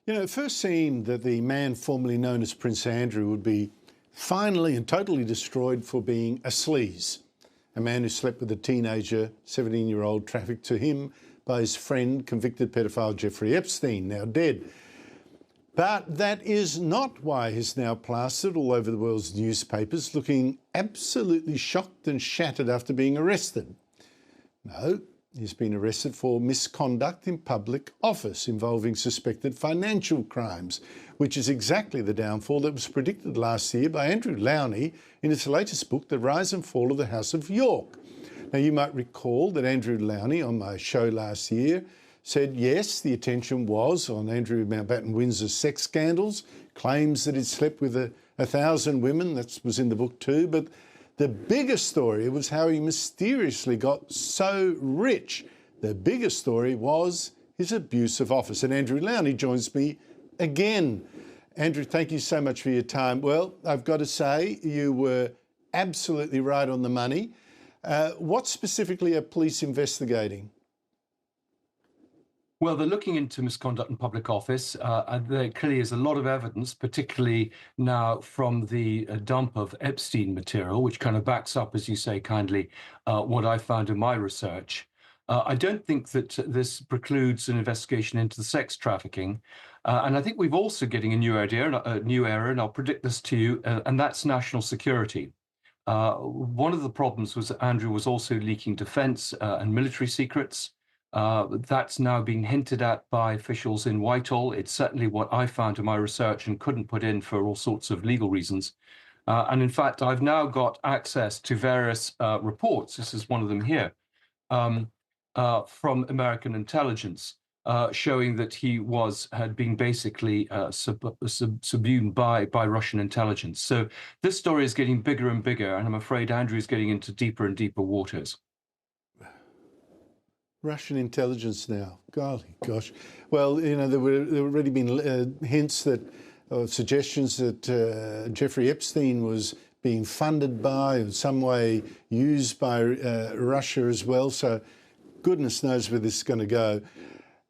You know, it first seemed that the man formerly known as Prince Andrew would be finally and totally destroyed for being a sleaze, a man who slept with a teenager, 17-year-old, trafficked to him by his friend, convicted pedophile Jeffrey Epstein, now dead. But that is not why he's now plastered all over the world's newspapers, looking absolutely shocked and shattered after being arrested. No, he's been arrested for misconduct in public office involving suspected financial crimes, which is exactly the downfall that was predicted last year by Andrew Lownie in his latest book, The Rise and Fall of the House of York. Now, you might recall that Andrew Lownie on my show last year said, yes, the attention was on Andrew Mountbatten-Windsor's sex scandals, claims that he'd slept with 1,000 women, that was in the book too, but the biggest story was how he mysteriously got so rich. The biggest story was his abuse of office. And Andrew Lownie joins me again. Andrew, thank you so much for your time. Well, I've got to say, you were absolutely right on the money. What specifically are police investigating? Well, they're looking into misconduct in public office. There clearly is a lot of evidence, particularly now from the dump of Epstein material, which kind of backs up, as you say kindly, what I found in my research. I don't think that this precludes an investigation into the sex trafficking. And I think we're also getting a new era, and I'll predict this to you, and that's national security. One of the problems was that Andrew was also leaking defense and military secrets. That's now being hinted at by officials in Whitehall. It's certainly what I found in my research and couldn't put in for all sorts of legal reasons. And in fact, I've now got access to various reports. This is one of them here from American intelligence showing that he had been basically subsumed by Russian intelligence. So this story is getting bigger and bigger, and I'm afraid Andrew is getting into deeper and deeper waters. Russian intelligence now. Golly gosh. Well, you know, there have already been hints that, or suggestions that Jeffrey Epstein was being funded by, in some way used by Russia as well. So goodness knows where this is going to go.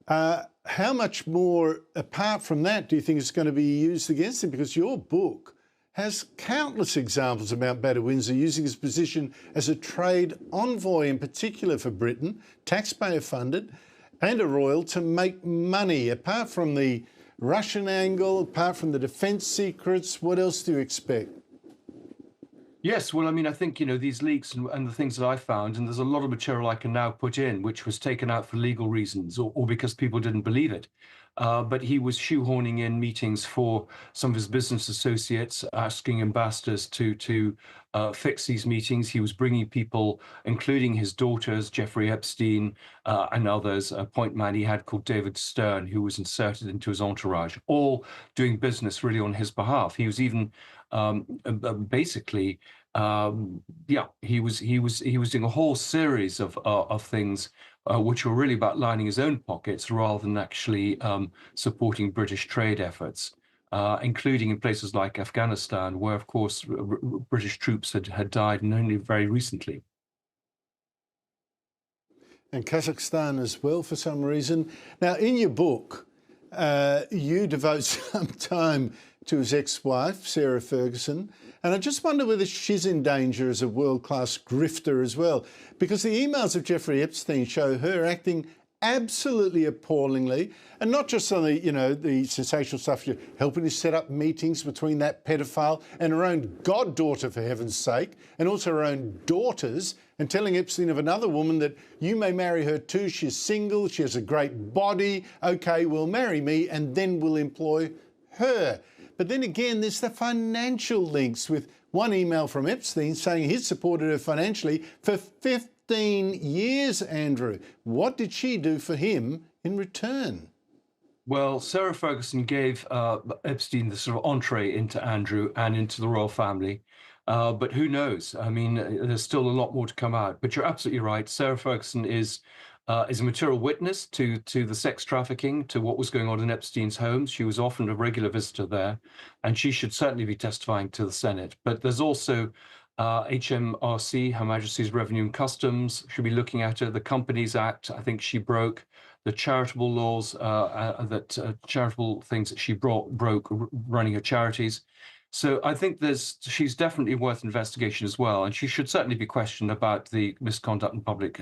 How much more, apart from that, do you think is going to be used against him? Because your book has countless examples of Mountbatten-Windsor using his position as a trade envoy, in particular for Britain, taxpayer-funded, and a royal, to make money. Apart from the Russian angle, apart from the defence secrets, what else do you expect? Yes, well, I mean, I think, you know, these leaks and the things that I found, and there's a lot of material I can now put in, which was taken out for legal reasons or because people didn't believe it. But he was shoehorning in meetings for some of his business associates, asking ambassadors to fix these meetings. He was bringing people, including his daughters, Jeffrey Epstein and others, a point man he had called David Stern, who was inserted into his entourage, all doing business really on his behalf. He was even basically, he was doing a whole series of things which were really about lining his own pockets rather than actually supporting British trade efforts, including in places like Afghanistan, where, of course, British troops had died, and only very recently. And Kazakhstan as well, for some reason. Now, in your book, you devote some time to his ex-wife, Sarah Ferguson, and I just wonder whether she's in danger as a world-class grifter as well, because the emails of Jeffrey Epstein show her acting absolutely appallingly, and not just on the, you know, the sensational stuff, helping to set up meetings between that pedophile and her own goddaughter, for heaven's sake, and also her own daughters, and telling Epstein of another woman that you may marry her too, she's single, she has a great body, okay, well, marry me, and then we'll employ her. But then again, there's the financial links, with one email from Epstein saying he'd supported her financially for 15 years, Andrew. What did she do for him in return? Well, Sarah Ferguson gave Epstein the sort of entree into Andrew and into the royal family. But who knows? I mean, there's still a lot more to come out. But you're absolutely right. Sarah Ferguson is a material witness to the sex trafficking, to what was going on in Epstein's home. She was often a regular visitor there, and she should certainly be testifying to the Senate. But there's also HMRC, Her Majesty's Revenue and Customs, should be looking at her. The Companies Act, I think she broke. the charitable laws, charitable things that she broke running her charities. So I think she's definitely worth investigation as well, and she should certainly be questioned about the misconduct in public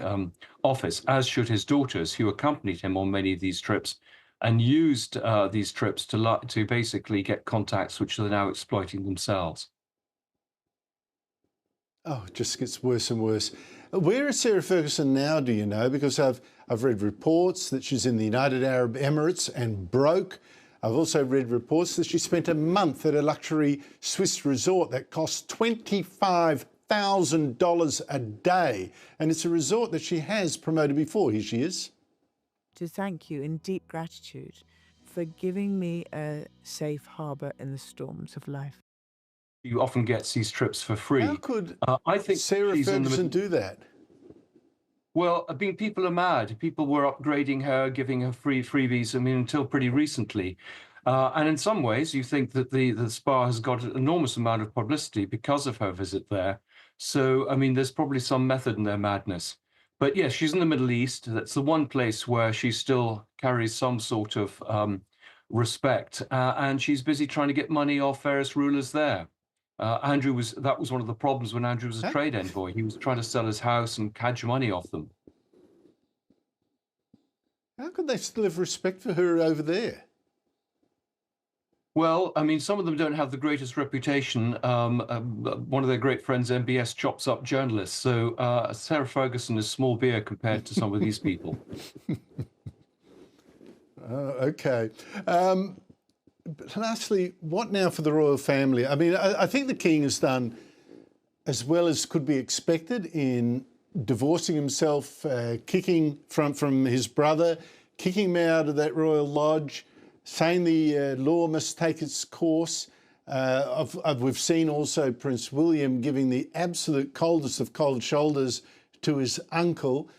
office, as should his daughters, who accompanied him on many of these trips and used these trips to basically get contacts which they're now exploiting themselves. Oh, it just gets worse and worse. Where is Sarah Ferguson now, do you know? Because I've read reports that she's in the United Arab Emirates and broke. I've also read reports that she spent a month at a luxury Swiss resort that cost $25,000 a day. And it's a resort that she has promoted before. Here she is. To thank you in deep gratitude for giving me a safe harbour in the storms of life. You often gets these trips for free. How could I think Sarah Ferguson do that? Well, I mean, people are mad. People were upgrading her, giving her freebies, I mean, until pretty recently. And in some ways, you think that the spa has got an enormous amount of publicity because of her visit there. So, I mean, there's probably some method in their madness. But yes, she's in the Middle East. That's the one place where she still carries some sort of respect. And she's busy trying to get money off various rulers there. That was one of the problems when Andrew was a trade envoy. He was trying to sell his house and cadge money off them. How could they still have respect for her over there? Well, I mean, some of them don't have the greatest reputation. One of their great friends, MBS, chops up journalists. So Sarah Ferguson is small beer compared to some of these people. Okay. But lastly, what now for the royal family? I mean, I think the king has done as well as could be expected in divorcing himself, kicking from his brother, kicking him out of that royal lodge, saying the law must take its course. We've seen also Prince William giving the absolute coldest of cold shoulders to his uncle.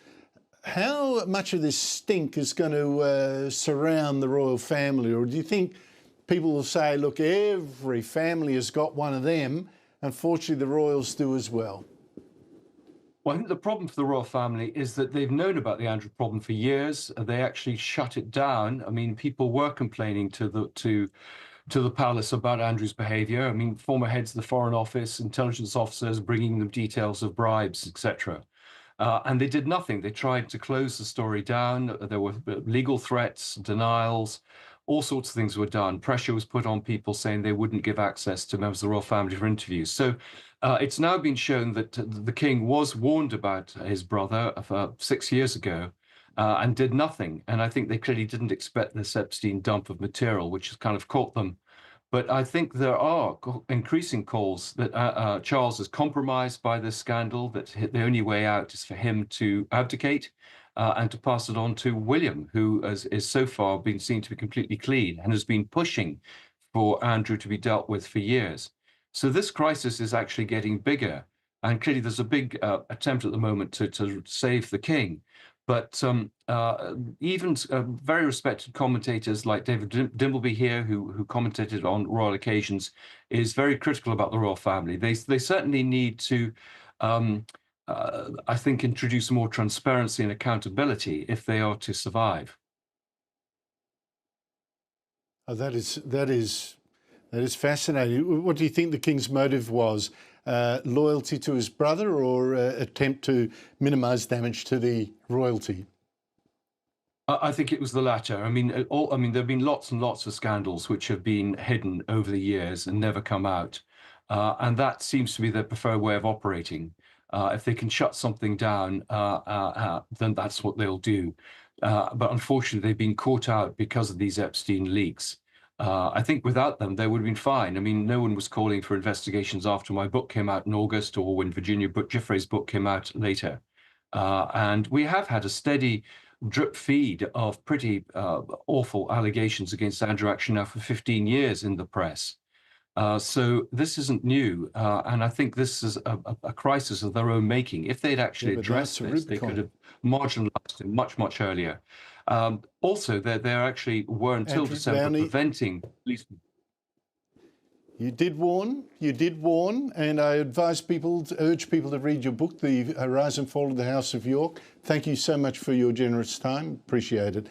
How much of this stink is going to surround the royal family? Or do you think people will say, look, every family has got one of them. Unfortunately, the royals do as well. Well, I think the problem for the royal family is that they've known about the Andrew problem for years. They actually shut it down. I mean, people were complaining to the palace about Andrew's behaviour. I mean, former heads of the Foreign Office, intelligence officers bringing them details of bribes, etc. And they did nothing. They tried to close the story down. There were legal threats, denials. All sorts of things were done. Pressure was put on people saying they wouldn't give access to members of the royal family for interviews. So it's now been shown that the king was warned about his brother 6 years ago and did nothing. And I think they clearly didn't expect this Epstein dump of material, which has kind of caught them. But I think there are increasing calls that Charles is compromised by this scandal, that the only way out is for him to abdicate and to pass it on to William, who is so far been seen to be completely clean and has been pushing for Andrew to be dealt with for years. So this crisis is actually getting bigger. And clearly there's a big attempt at the moment to save the king. But even very respected commentators like David Dimbleby here, who commentated on royal occasions, is very critical about the royal family. They certainly need to, I think, introduce more transparency and accountability if they are to survive. Oh, that is fascinating. What do you think the king's motive was? Loyalty to his brother, or attempt to minimise damage to the royalty? I think it was the latter. I mean, there have been lots and lots of scandals which have been hidden over the years and never come out, and that seems to be their preferred way of operating. If they can shut something down, then that's what they'll do. But unfortunately, they've been caught out because of these Epstein leaks. I think without them, they would have been fine. I mean, no one was calling for investigations after my book came out in August, or when Virginia Giuffre's book came out later. And we have had a steady drip feed of pretty awful allegations against Andrew actually now for 15 years in the press. So this isn't new. And I think this is a crisis of their own making. If they'd actually addressed this, they could have marginalised it much, much earlier. Also, there actually were until Andrew December Lownie, preventing police. You did warn, and I urge people to read your book, The Rise and Fall of the House of York. Thank you so much for your generous time. Appreciate it.